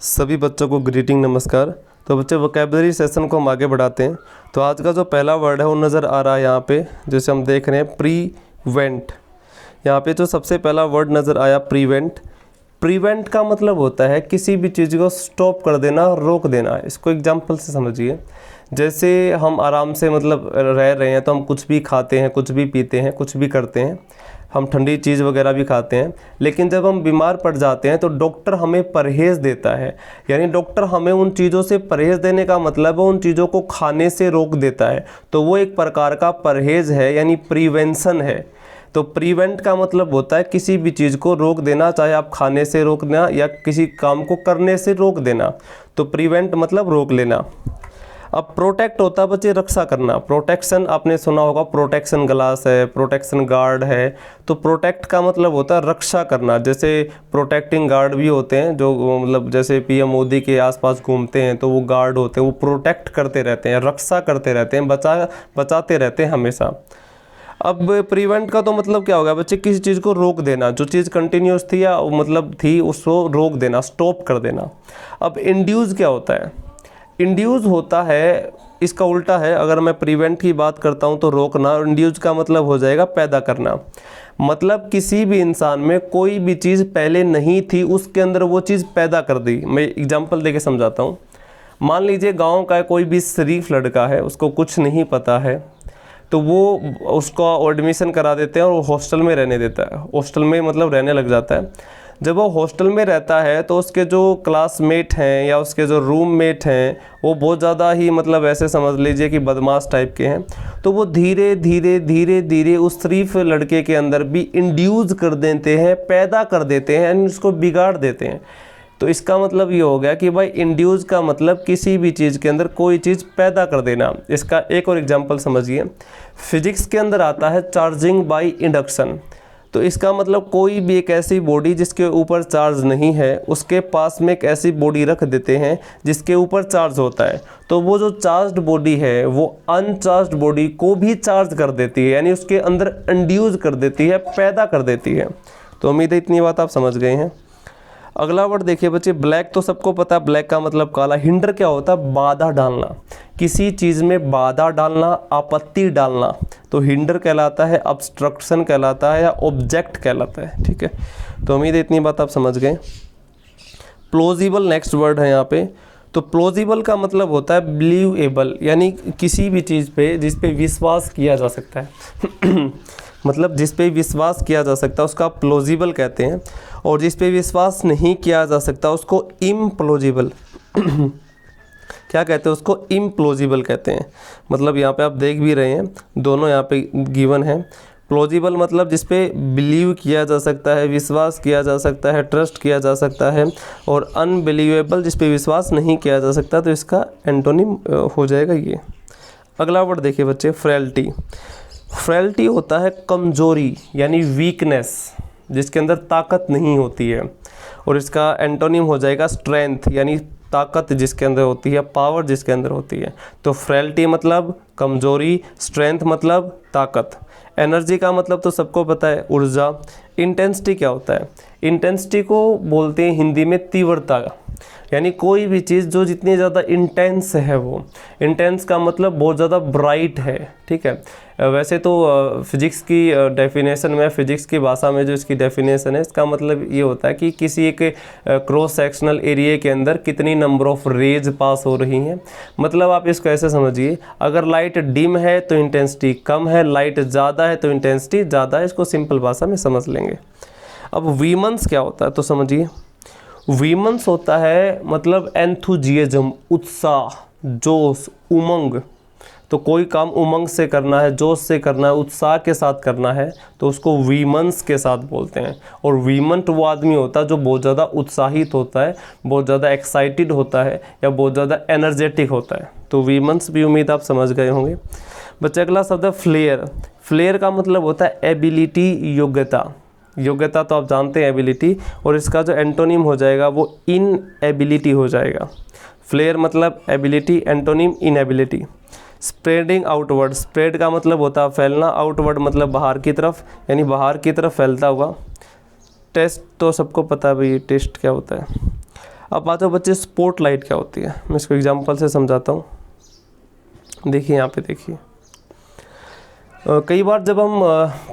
सभी बच्चों को ग्रीटिंग नमस्कार। तो बच्चे वोकैबुलरी सेशन को हम आगे बढ़ाते हैं। तो आज का जो पहला वर्ड है वो नज़र आ रहा है यहाँ पे, जैसे हम देख रहे हैं प्रीवेंट। यहाँ पे जो सबसे पहला वर्ड नज़र आया प्रीवेंट। प्रीवेंट का मतलब होता है किसी भी चीज़ को स्टॉप कर देना, रोक देना। इसको एग्जाम्पल से समझिए। जैसे हम आराम से मतलब रह रहे हैं तो हम कुछ भी खाते हैं, कुछ भी पीते हैं, कुछ भी करते हैं, हम ठंडी चीज़ वगैरह भी खाते हैं। लेकिन जब हम बीमार पड़ जाते हैं तो डॉक्टर हमें परहेज़ देता है, यानी डॉक्टर हमें उन चीज़ों से परहेज़ देने का मतलब है उन चीज़ों को खाने से रोक देता है। तो वो एक प्रकार का परहेज़ है, यानी प्रिवेंशन है। तो प्रिवेंट का मतलब होता है किसी भी चीज़ को रोक देना, चाहे आप खाने से रोकना या किसी काम को करने से रोक देना। तो प्रिवेंट मतलब रोक लेना। अब प्रोटेक्ट होता है बच्चे रक्षा करना। प्रोटेक्शन आपने सुना होगा, प्रोटेक्शन ग्लास है, प्रोटेक्शन गार्ड है। तो प्रोटेक्ट का मतलब होता है रक्षा करना। जैसे प्रोटेक्टिंग गार्ड भी होते हैं जो मतलब जैसे पीएम मोदी के आसपास घूमते हैं तो वो गार्ड होते हैं, वो प्रोटेक्ट करते रहते हैं, रक्षा करते रहते हैं, बचाते रहते हैं हमेशा। अब प्रिवेंट का तो मतलब क्या होगा बच्चे, किसी चीज़ को रोक देना, जो चीज़ कंटिन्यूस थी या मतलब थी उसको रोक देना, स्टॉप कर देना। अब इंड्यूस क्या होता है? इंड्यूस होता है, इसका उल्टा है। अगर मैं प्रिवेंट की बात करता हूँ तो रोकना, इंड्यूस का मतलब हो जाएगा पैदा करना। मतलब किसी भी इंसान में कोई भी चीज़ पहले नहीं थी, उसके अंदर वो चीज़ पैदा कर दी। मैं एग्जांपल देके समझाता हूँ। मान लीजिए गांव का कोई भी शरीफ लड़का है, उसको कुछ नहीं पता है, तो वो उसको एडमिशन करा देते हैं और वो हॉस्टल में रहने देता है। हॉस्टल में मतलब रहने लग जाता है। जब वो हॉस्टल में रहता है तो उसके जो क्लासमेट हैं या उसके जो रूममेट हैं वो बहुत ज़्यादा ही मतलब ऐसे समझ लीजिए कि बदमाश टाइप के हैं। तो वो धीरे धीरे धीरे धीरे उस शरीफ लड़के के अंदर भी इंड्यूस कर देते हैं, पैदा कर देते हैं, यानी उसको बिगाड़ देते हैं। तो इसका मतलब ये हो गया कि भाई इंड्यूस का मतलब किसी भी चीज़ के अंदर कोई चीज़ पैदा कर देना। इसका एक और एग्जांपल समझिए। फिजिक्स के अंदर आता है चार्जिंग बाय इंडक्शन। तो इसका मतलब कोई भी एक ऐसी बॉडी जिसके ऊपर चार्ज नहीं है, उसके पास में एक ऐसी बॉडी रख देते हैं जिसके ऊपर चार्ज होता है, तो वो जो चार्ज्ड बॉडी है वो अनचार्ज्ड बॉडी को भी चार्ज कर देती है, यानी उसके अंदर इंड्यूस कर देती है, पैदा कर देती है। तो उम्मीद है इतनी बात आप समझ गए हैं। अगला वर्ड देखिए बच्चे, ब्लैक। तो सबको पता है ब्लैक का मतलब काला। हिंडर क्या होता है? बाधा डालना, किसी चीज़ में बाधा डालना, आपत्ति डालना। तो हिंडर कहलाता है, ऑब्स्ट्रक्शन कहलाता है या ऑब्जेक्ट कहलाता है। ठीक है, तो उम्मीद है इतनी बात आप समझ गए। प्लॉजिबल नेक्स्ट वर्ड है यहाँ पे। तो प्लॉजिबल का मतलब होता है बिलीवेबल, यानी किसी भी चीज़ पे जिस पे विश्वास किया जा सकता है मतलब जिस पे विश्वास किया जा सकता है उसका प्लॉजिबल कहते हैं, और जिस पे विश्वास नहीं किया जा सकता उसको इम्प्लॉजिबल क्या कहते हैं? उसको इम्प्लॉजिबल कहते हैं। मतलब यहाँ पे आप देख भी रहे हैं, दोनों यहाँ पे गिवन है। प्लॉजिबल मतलब जिस पे बिलीव किया जा सकता है, विश्वास किया जा सकता है, ट्रस्ट किया जा सकता है, और अनबिलीवेबल जिस पे विश्वास नहीं किया जा सकता। तो इसका एंटोनिम हो जाएगा ये। अगला वर्ड देखिए बच्चे, फ्रेलिटी। फ्रेलिटी होता है कमज़ोरी, यानी वीकनेस, जिसके अंदर ताकत नहीं होती है, और इसका एंटोनिम हो जाएगा स्ट्रेंथ, यानी ताकत जिसके अंदर होती है, पावर जिसके अंदर होती है। तो फ्रेलिटी मतलब कमज़ोरी, स्ट्रेंथ मतलब ताकत। एनर्जी का मतलब तो सबको पता है, ऊर्जा। इंटेंसिटी क्या होता है? इंटेंसिटी को बोलते हैं हिंदी में तीव्रता, यानी कोई भी चीज़ जो जितनी ज़्यादा इंटेंस है, वो इंटेंस का मतलब बहुत ज़्यादा ब्राइट है। ठीक है, वैसे तो फिजिक्स की डेफिनेशन में, फिजिक्स की भाषा में जो इसकी डेफिनेशन है, इसका मतलब ये होता है कि किसी एक क्रॉस सेक्शनल एरिया के अंदर कितनी नंबर ऑफ रेज पास हो रही हैं। मतलब आप इसको ऐसे समझिए, अगर लाइट डिम है तो इंटेंसिटी कम है, लाइट ज़्यादा है तो इंटेंसिटी ज़्यादा है। इसको सिंपल भाषा में समझ लेंगे। अब वीमन्स क्या होता है तो समझिए। वीमन्स होता है मतलब एंथुजियाज्म, उत्साह, जोश, उमंग। तो कोई काम उमंग से करना है, जोश से करना है, उत्साह के साथ करना है, तो उसको वीमन्स के साथ बोलते हैं। और वीमंट वो आदमी होता है जो बहुत ज़्यादा उत्साहित होता है, बहुत ज़्यादा एक्साइटेड होता है, या बहुत ज़्यादा एनर्जेटिक होता है। तो वीमन्स भी उम्मीद आप समझ गए होंगे। बच्चे अगला शब्द है फ्लेयर। फ्लेयर का मतलब होता है एबिलिटी, योग्यता। योग्यता तो आप जानते हैं एबिलिटी, और इसका जो एंटोनिम हो जाएगा वो इनएबिलिटी हो जाएगा। फ्लेयर मतलब ability, antonym inability. Spreading outward. Spread का मतलब होता है फैलना, आउटवर्ड मतलब बाहर की तरफ, यानी बाहर की तरफ फैलता हुआ। टेस्ट तो सबको पता है भाई, टेस्ट क्या होता है। अब आ जाओ बच्चे, स्पॉट लाइट क्या होती है, मैं इसको एग्जांपल से समझाता हूँ। देखिए यहाँ पे देखिए, कई बार जब हम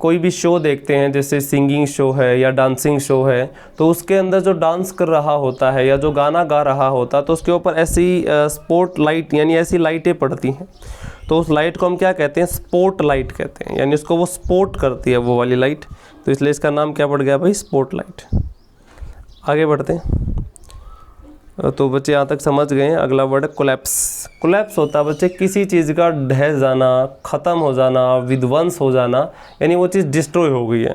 कोई भी शो देखते हैं, जैसे सिंगिंग शो है या डांसिंग शो है, तो उसके अंदर जो डांस कर रहा होता है या जो गाना गा रहा होता है, तो उसके ऊपर ऐसी स्पॉट लाइट यानी ऐसी लाइटें पड़ती हैं। तो उस लाइट को हम क्या कहते हैं, स्पॉट लाइट कहते हैं, यानी उसको वो स्पॉट करती है वो वाली लाइट, तो इसलिए इसका नाम क्या पड़ गया भाई, स्पॉट लाइट। आगे बढ़ते हैं। तो बच्चे यहाँ तक समझ गए हैं। अगला वर्ड है कोलैप्स। कोलैप्स होता है बच्चे किसी चीज़ का ढह जाना, ख़त्म हो जाना, विध्वंस हो जाना, यानी वो चीज़ डिस्ट्रॉय हो गई है।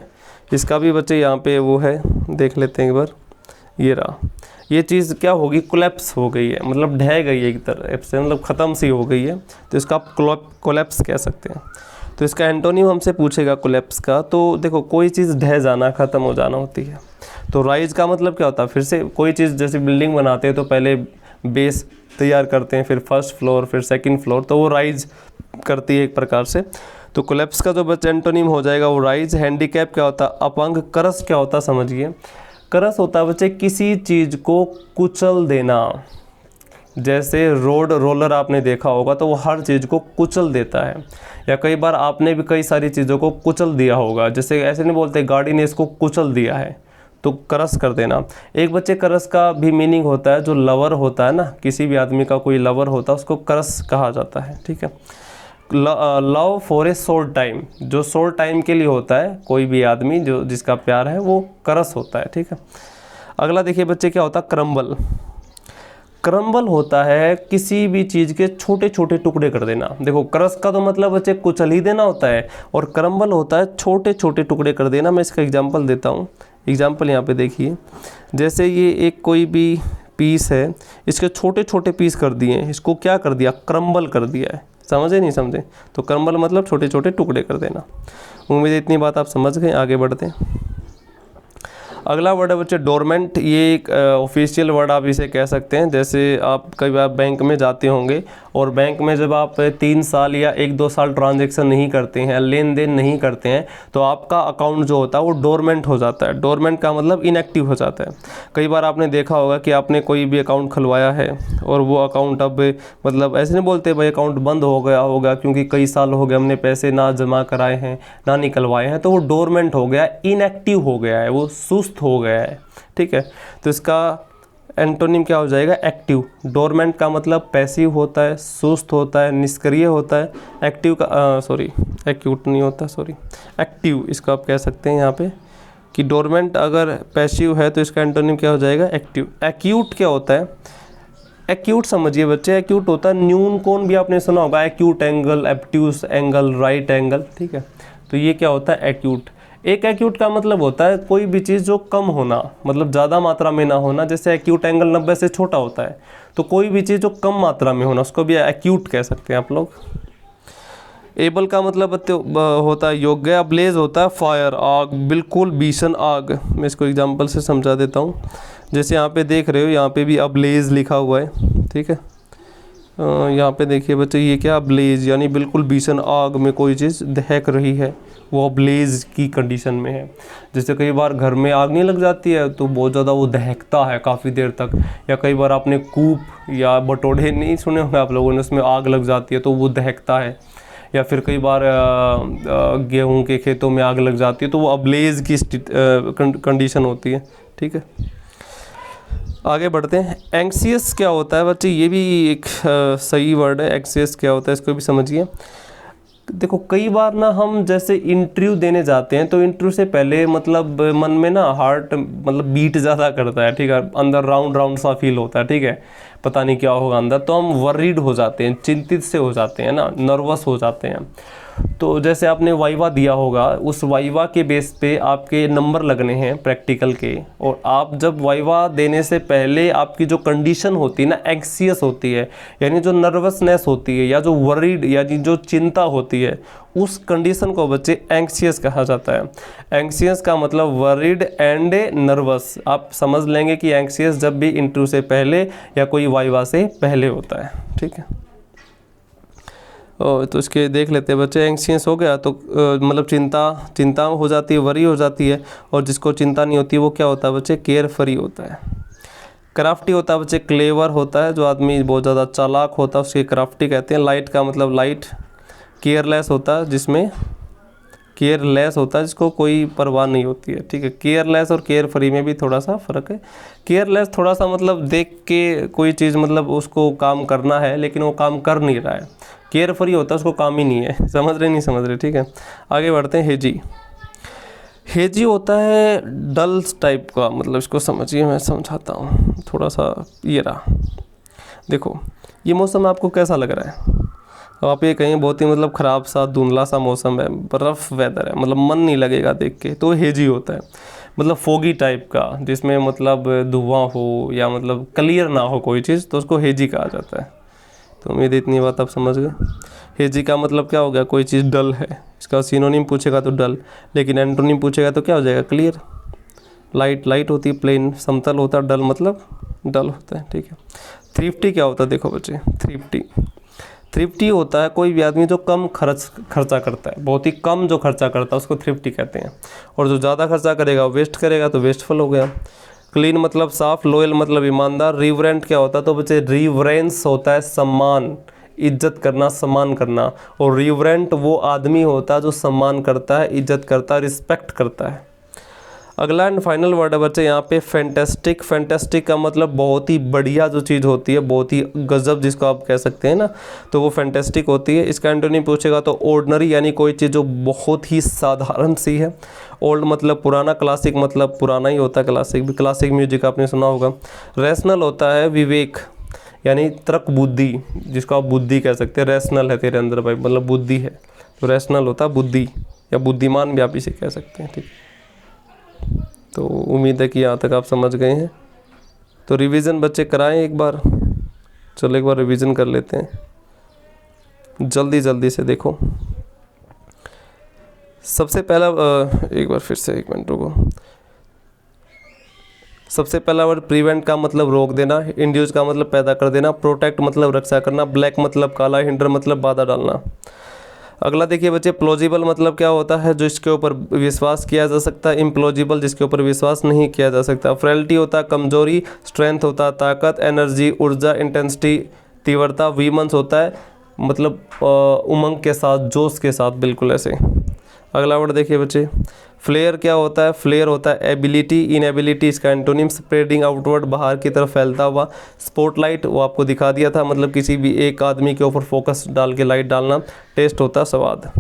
इसका भी बच्चे यहाँ पे वो है, देख लेते हैं एक बार। ये रहा, ये चीज़ क्या होगी, कोलैप्स हो गई है, मतलब ढह गई है एक तरह से, मतलब ख़त्म सी हो गई है, तो इसका आप कोलैप्स कह सकते हैं। तो इसका एंटोनिम हमसे पूछेगा कोलैप्स का, तो देखो कोई चीज़ ढह जाना, ख़त्म हो जाना होती है। तो राइज का मतलब क्या होता है, फिर से कोई चीज़, जैसे बिल्डिंग बनाते हैं तो पहले बेस तैयार करते हैं, फिर फर्स्ट फ्लोर, फिर सेकंड फ्लोर, तो वो राइज करती है एक प्रकार से। तो कोलैप्स का जो बच्चा एंटोनिम हो जाएगा वो राइज। हैंडीकैप क्या होता है, अपंग। करस क्या होता है समझिए, करस होता है बच्चे किसी चीज़ को कुचल देना। जैसे रोलर आपने देखा होगा, तो वो हर चीज़ को कुचल देता है, या कई बार आपने भी कई सारी चीज़ों को कुचल दिया होगा। जैसे ऐसे नहीं बोलते गाड़ी ने इसको कुचल दिया है, तो करस कर देना। एक बच्चे करस का भी मीनिंग होता है, जो लवर होता है ना, किसी भी आदमी का कोई लवर होता है, उसको करस कहा जाता है, ठीक है। Love for a short time, जो शॉर्ट टाइम के लिए होता है, कोई भी आदमी जो जिसका प्यार है वो करस होता है, ठीक है। अगला देखिए बच्चे क्या होता है, क्रम्बल। क्रम्बल होता है किसी भी चीज़ के छोटे छोटे टुकड़े कर देना। देखो करस का तो मतलब बच्चे कुचल ही देना होता है, और क्रम्बल होता है छोटे छोटे टुकड़े कर देना। मैं इसका एग्जांपल देता हूँ। एग्जांपल यहाँ पे देखिए, जैसे ये एक कोई भी पीस है, इसके छोटे छोटे पीस कर दिए, इसको क्या कर दिया, क्रम्बल कर दिया है। समझे नहीं समझे, तो क्रम्बल मतलब छोटे छोटे टुकड़े कर देना। उम्मीद है इतनी बात आप समझ गए। आगे बढ़ते हैं। अगला वर्ड है बच्चे डोरमेंट। ये एक ऑफिशियल वर्ड आप इसे कह सकते हैं। जैसे आप कई बार बैंक में जाते होंगे, और बैंक में जब आप 3 साल या 1-2 साल ट्रांजैक्शन नहीं करते हैं, लेन देन नहीं करते हैं, तो आपका अकाउंट जो होता है वो डोरमेंट हो जाता है। डोरमेंट का मतलब इनएक्टिव हो जाता है। कई बार आपने देखा होगा कि आपने कोई भी अकाउंट खुलवाया है, और वो अकाउंट अब मतलब ऐसे नहीं बोलते भाई अकाउंट बंद हो गया होगा, क्योंकि कई साल हो गए हमने पैसे ना जमा कराए हैं, ना निकलवाए हैं, तो वो डोरमेंट हो गया, इनएक्टिव हो गया है, वो सुस्त हो गया है, ठीक है। तो इसका एंटोनिम क्या हो जाएगा, एक्टिव। डोरमेंट का मतलब पैसिव होता है, सुस्त होता है, निष्क्रिय होता है। एक्टिव का एक्यूट नहीं होता, एक्टिव इसको आप कह सकते हैं यहाँ पे, कि डोरमेंट अगर पैसिव है तो इसका एंटोनिम क्या हो जाएगा, एक्टिव। एक्यूट क्या होता है, एक्यूट समझिए बच्चे, एक्यूट होता है न्यून कोण, भी आपने सुना होगा, acute angle, obtuse angle, right angle, ठीक है। तो ये क्या होता है, एक्यूट। एक एक्यूट का मतलब होता है कोई भी चीज़ जो कम होना, मतलब ज़्यादा मात्रा में ना होना। जैसे एक्यूट एंगल 90 से छोटा होता है, तो कोई भी चीज़ जो कम मात्रा में होना, उसको भी एक्यूट कह सकते हैं आप लोग। एबल का मतलब होता है योग्य। अब्लेज होता है फायर, आग, बिल्कुल भीषण आग। मैं इसको एग्जांपल से समझा देता हूँ। जैसे यहाँ पे देख रहे हो, यहाँ पे भी अब्लेज लिखा हुआ है, ठीक है। यहाँ पे देखिए बच्चे, ये क्या, अब्लेज, यानी बिल्कुल भीषण आग में कोई चीज़ दहक रही है, वो अब्लेज की कंडीशन में है। जैसे कई बार घर में आग नहीं लग जाती है, तो बहुत ज़्यादा वो दहकता है काफ़ी देर तक। या कई बार आपने कूप या बटोड़े नहीं सुने होंगे आप लोगों ने, उसमें आग लग जाती है तो वो दहकता है। या फिर कई बार गेहूं के खेतों में आग लग जाती है, तो वो अब्लेज की कंडीशन होती है, ठीक है। आगे बढ़ते हैं। एंग्सियस क्या होता है बच्चे, ये भी एक सही वर्ड है। एंग्सियस क्या होता है, इसको भी समझिए। देखो कई बार ना हम जैसे इंटरव्यू देने जाते हैं, तो इंटरव्यू से पहले मतलब मन में ना हार्ट मतलब बीट ज़्यादा करता है, ठीक है, अंदर राउंड राउंड सा फील होता है, ठीक है, पता नहीं क्या होगा अंदर, तो हम वरीड हो जाते हैं, चिंतित से हो जाते हैं ना, नर्वस हो जाते हैं। तो जैसे आपने वाइवा दिया होगा, उस वाइवा के बेस पे आपके नंबर लगने हैं प्रैक्टिकल के, और आप जब वाइवा देने से पहले आपकी जो कंडीशन होती है ना, एंग्सियस होती है, यानी जो नर्वसनेस होती है या जो वरीड यानी जो चिंता होती है, उस कंडीशन को बच्चे एंग्सियस कहा जाता है। एंग्सियस का मतलब वरीड एंड नर्वस। आप समझ लेंगे कि एंग्सियस जब भी इंटरव्यू से पहले या कोई वाइवा से पहले होता है, ठीक है। तो इसके देख लेते हैं बच्चे। एंग्सियस हो गया तो मतलब चिंता हो जाती है, वरी हो जाती है। और जिसको चिंता नहीं होती वो क्या होता है बच्चे, केयर फ्री होता है। क्राफ्टी होता है बच्चे क्लेवर होता है, जो आदमी बहुत ज़्यादा चालाक होता है उसके क्राफ्टी कहते हैं। लाइट का मतलब लाइट। केयरलेस होता है जिसमें केयरलेस होता है जिसको कोई परवाह नहीं होती है, ठीक है। केयरलेस और केयर फ्री में भी थोड़ा सा फ़र्क है। केयरलेस थोड़ा सा मतलब देख के कोई चीज़ मतलब उसको काम करना है लेकिन वो काम कर नहीं रहा है। केयर फ्री होता है उसको काम ही नहीं है। समझ रहे नहीं समझ रहे, ठीक है। आगे बढ़ते हैं। हेजी। हेजी होता है डल टाइप का, मतलब इसको समझिए, मैं समझाता हूँ थोड़ा सा। ये रहा, देखो ये मौसम आपको कैसा लग रहा है? अब आप ये कहें बहुत ही मतलब ख़राब सा धुंधला सा मौसम है, रफ वेदर है, मतलब मन नहीं लगेगा देख के, तो हेजी होता है। मतलब फोगी टाइप का, जिसमें मतलब धुआं हो या मतलब क्लियर ना हो कोई चीज़, तो उसको हेजी कहा जाता है। तो उम्मीद है इतनी बात आप समझ गए। हेजी का मतलब क्या हो गया? कोई चीज़ डल है। इसका सिनोनिम पूछेगा तो डल, लेकिन एंटोनिम पूछेगा तो क्या हो जाएगा? क्लियर। लाइट लाइट होती है, प्लेन समतल होता है, डल मतलब डल होता है, ठीक है। थ्रिफ्टी क्या होता है? देखो बच्चे, थ्रिफ्टी होता है कोई भी आदमी जो कम खर्चा करता है, बहुत ही कम जो खर्चा करता है उसको थ्रिफ्टी कहते हैं। और जो ज़्यादा खर्चा करेगा वेस्ट करेगा तो वेस्टफुल हो गया। क्लीन मतलब साफ, लॉयल मतलब ईमानदार। रिवरेंट क्या होता है? तो बच्चे रिवरेंस होता है सम्मान, इज्जत करना, सम्मान करना। और रिवरेंट वो आदमी होता है जो सम्मान करता है, इज्जत करता है, रिस्पेक्ट करता है। अगला एंड फाइनल वर्ड है बच्चे यहाँ पे फैंटेस्टिक। फैंटेस्टिक का मतलब बहुत ही बढ़िया जो चीज़ होती है, बहुत ही गजब जिसको आप कह सकते हैं ना, तो वो फैंटेस्टिक होती है। इसका एंटोनिम पूछेगा तो ऑर्डिनरी, यानी कोई चीज़ जो बहुत ही साधारण सी है। ओल्ड मतलब पुराना, क्लासिक मतलब पुराना ही होता है, क्लासिक म्यूजिक आपने सुना होगा। रैशनल होता है विवेक, यानी तर्क बुद्धि, जिसको आप बुद्धि कह सकते हैं। रैशनल है तेरे अंदर भाई, मतलब बुद्धि है, तो रैशनल होता है बुद्धि, या बुद्धिमान भी आप इसे कह सकते हैं, ठीक। तो उम्मीद है कि यहाँ तक आप समझ गए हैं। तो रिवीजन बच्चे कराएं एक बार, चलो एक बार रिवीजन कर लेते हैं जल्दी से। देखो सबसे पहला एक बार फिर से, एक मिनट रुको। सबसे पहला वर्ड प्रिवेंट का मतलब रोक देना, इंड्यूस का मतलब पैदा कर देना, प्रोटेक्ट मतलब रक्षा करना, ब्लैक मतलब काला, हिंडर मतलब बाधा डालना। अगला देखिए बच्चे, प्लॉजिबल मतलब क्या होता है? जो इसके ऊपर विश्वास किया जा सकता है। इम्प्लॉजिबल जिसके ऊपर विश्वास नहीं किया जा सकता। फ्रेलिटी होता है कमजोरी, स्ट्रेंथ होता है ताकत, एनर्जी ऊर्जा, इंटेंसिटी तीव्रता, वीमंस होता है मतलब उमंग के साथ, जोश के साथ, बिल्कुल ऐसे। अगला वर्ड देखिए बच्चे, फ्लेयर क्या होता है? फ्लेयर होता है एबिलिटी, इनएबिलिटी इसका एंटोनिम, स्प्रेडिंग आउटवर्ड बाहर की तरफ फैलता हुआ। स्पॉटलाइट वो आपको दिखा दिया था, मतलब किसी भी एक आदमी के ऊपर फोकस डाल के लाइट डालना। टेस्ट होता है स्वाद।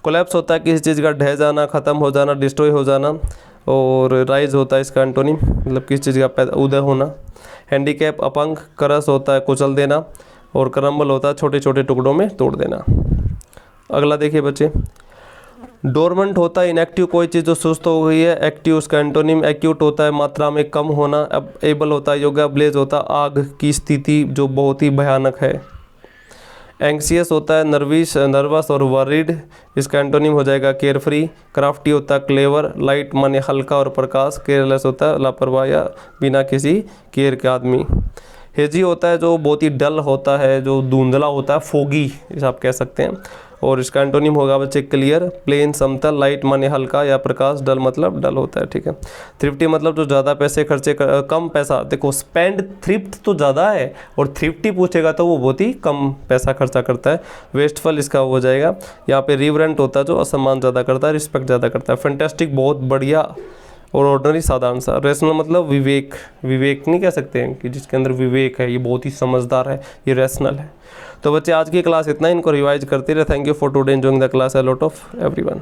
कोलैप्स होता है किसी चीज़ का ढह जाना, ख़त्म हो जाना, डिस्ट्रॉय हो जाना। और राइज होता है इसका एंटोनिम, मतलब किसी चीज़ का उदय होना। हैंडीकैप अपंग, करस होता है कुचल देना, और क्रम्बल होता है छोटे छोटे टुकड़ों में तोड़ देना। अगला देखिए बच्चे, डोरमेंट होता है इनएक्टिव, कोई चीज़ जो सुस्त हो गई है। एक्टिव उसका एंटोनिम, एक्यूट होता है मात्रा में कम होना। अब एबल होता है योगा, ब्लेज होता है आग की स्थिति जो बहुत ही भयानक है। एंग्सियस होता है नर्वस और वरीड, इसका एंटोनिम हो जाएगा केयर फ्री। क्राफ्टी होता है क्लेवर, लाइट माने हल्का और प्रकाश। केयरलेस होता है लापरवाह या बिना किसी केयर के आदमी। हेजी होता है जो बहुत ही डल होता है, जो धुंधला होता है, फोगी इसे आप कह सकते हैं। और इसका एंटोनिम होगा बच्चे क्लियर, प्लेन समतल, लाइट माने हल्का या प्रकाश, डल मतलब डल होता है, ठीक है। थ्रिफ्टी मतलब जो ज़्यादा पैसे खर्चे कम पैसा, देखो स्पेंड थ्रिफ्ट तो ज़्यादा है, और थ्रिफ्टी पूछेगा तो वो बहुत ही कम पैसा खर्चा करता है। वेस्टफल इसका हो जाएगा। यहाँ पे रिवरेंट होता है जो असम्मान ज़्यादा करता है, रिस्पेक्ट ज़्यादा करता है। फैंटास्टिक बहुत बढ़िया, और ऑर्डिनरी साधारण सा। रेशनल मतलब विवेक नहीं कह सकते हैं कि जिसके अंदर विवेक है, ये बहुत ही समझदार है, ये रेशनल है। तो बच्चे आज की क्लास इतना, इनको रिवाइज करते रहे। Thank you for today enjoying the class, a lot of everyone.